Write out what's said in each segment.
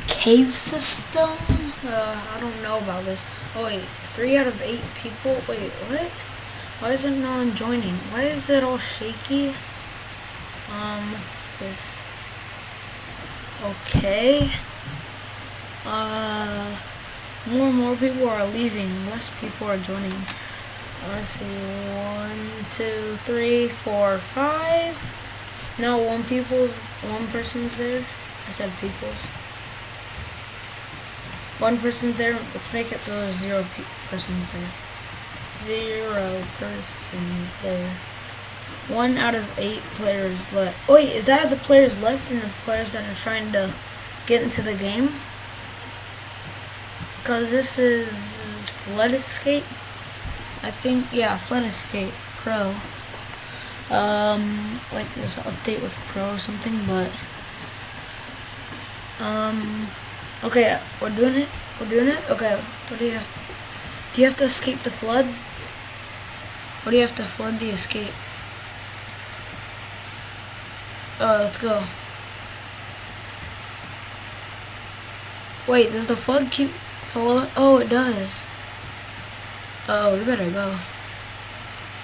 Cave system? I don't know about this. Oh wait, 3 out of 8 people? Wait, what? Why isn't no one joining? Why is it all shaky? What's this? Okay. More and more people are leaving. Less people are joining. Let's see. 1, 2, 3, 4, 5. No, one person's there. I said people's. One person's there. Let's make it so there's 0 persons there. 0 persons there. 1 out of 8 players left. Oh, wait, is that the players left and the players that are trying to get into the game? Because this is Flood Escape. I think, yeah, Flood Escape Pro. Like there's an update with Pro or something, but okay, we're doing it. Okay, what do you have? Do you have to escape the flood? Or do you have to flood the escape? Let's go. Wait, does the flood keep following? Oh, it does. Oh, we better go.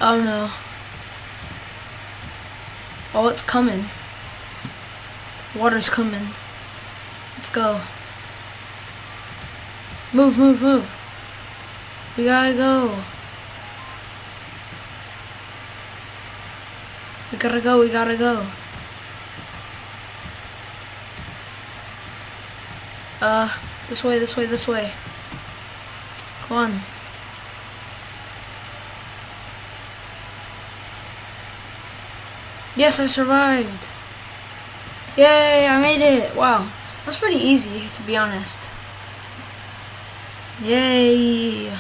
Oh no. Oh, it's coming. Water's coming. Let's go. Move, move, move. We gotta go. We gotta go, we gotta go. This way, this way, this way. Come on. Yes, I survived. Yay, I made it. Wow. That's pretty easy, to be honest. Yay.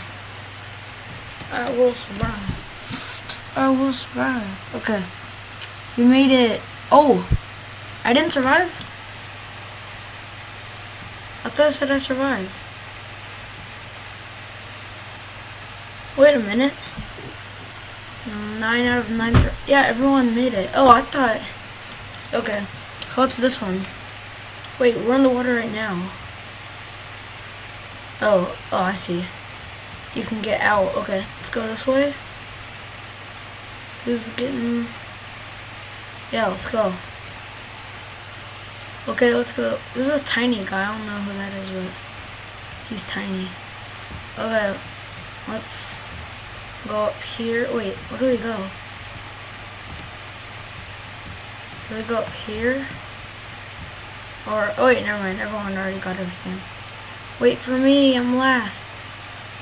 I will survive. I will survive. Okay. We made it. Oh, I didn't survive? I thought I said I survived. Wait a minute. 9 out of 9. Yeah, everyone made it. Oh, I thought. Okay. What's this one? Wait, we're in the water right now. Oh, I see. You can get out. Okay, let's go this way. Who's getting... Yeah, let's go. Okay, let's go. There's a tiny guy. I don't know who that is, but he's tiny. Okay, let's go up here. Wait, where do we go? Do we go up here? Or, oh wait, never mind. Everyone already got everything. Wait for me, I'm last.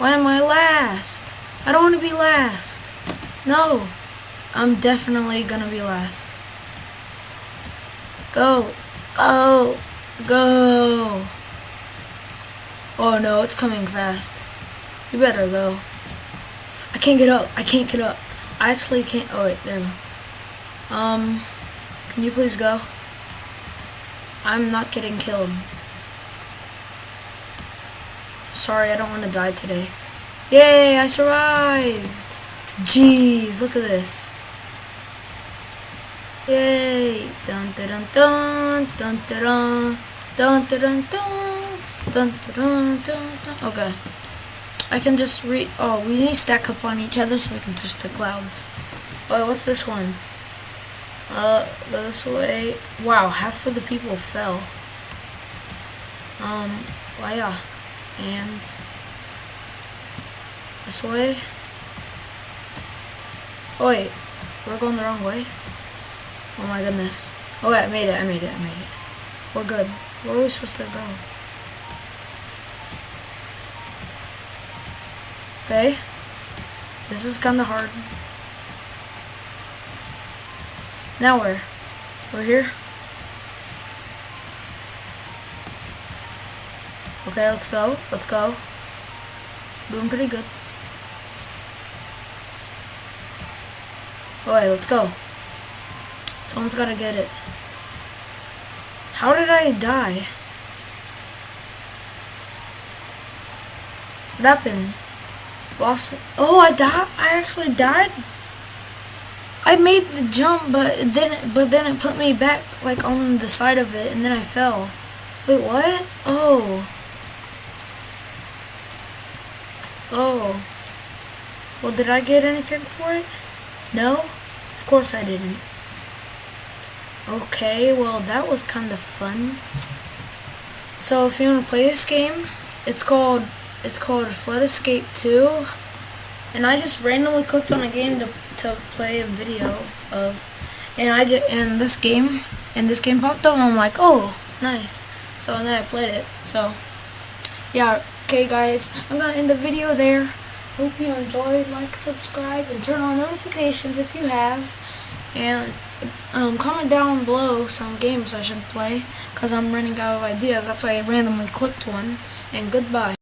Why am I last? I don't want to be last. No, I'm definitely gonna be last. Go, go, go. Oh no, it's coming fast. You better go. I can't get up, I can't get up. I actually can't, oh wait, there we go. Can you please go? I'm not getting killed. Sorry, I don't want to die today. Yay, I survived! Jeez, look at this. Yay! Dun dun dun dun dun dun dun dun dun dun dun dun. Okay. I can just oh, we need to stack up on each other so we can touch the clouds. Oh, what's this one? Go this way. Wow, half of the people fell. Well, yeah. And this way. Oh wait, we're going the wrong way. Oh my goodness. Okay, I made it, I made it, I made it. We're good. Where are we supposed to go? Okay. This is kinda hard. Now where? We're here? Okay, let's go. Let's go. Doing pretty good. Alright, let's go. Someone's gotta get it. How did I die? What happened? Lost. Oh, I died. I actually died. I made the jump, but then it put me back like on the side of it, and then I fell. Wait, what? Oh. Oh. Well, did I get anything for it? No? Of course I didn't. Okay, well, that was kind of fun. So if you want to play this game, it's called Flood Escape 2. And I just randomly clicked on a game to play a video of, and this game popped up, and I'm like, oh, nice. So and then I played it. So yeah, okay guys, I'm gonna end the video there. Hope you enjoyed. Like, subscribe, and turn on notifications if you have. And comment down below some games I should play, because I'm running out of ideas. That's why I randomly clicked one. And goodbye.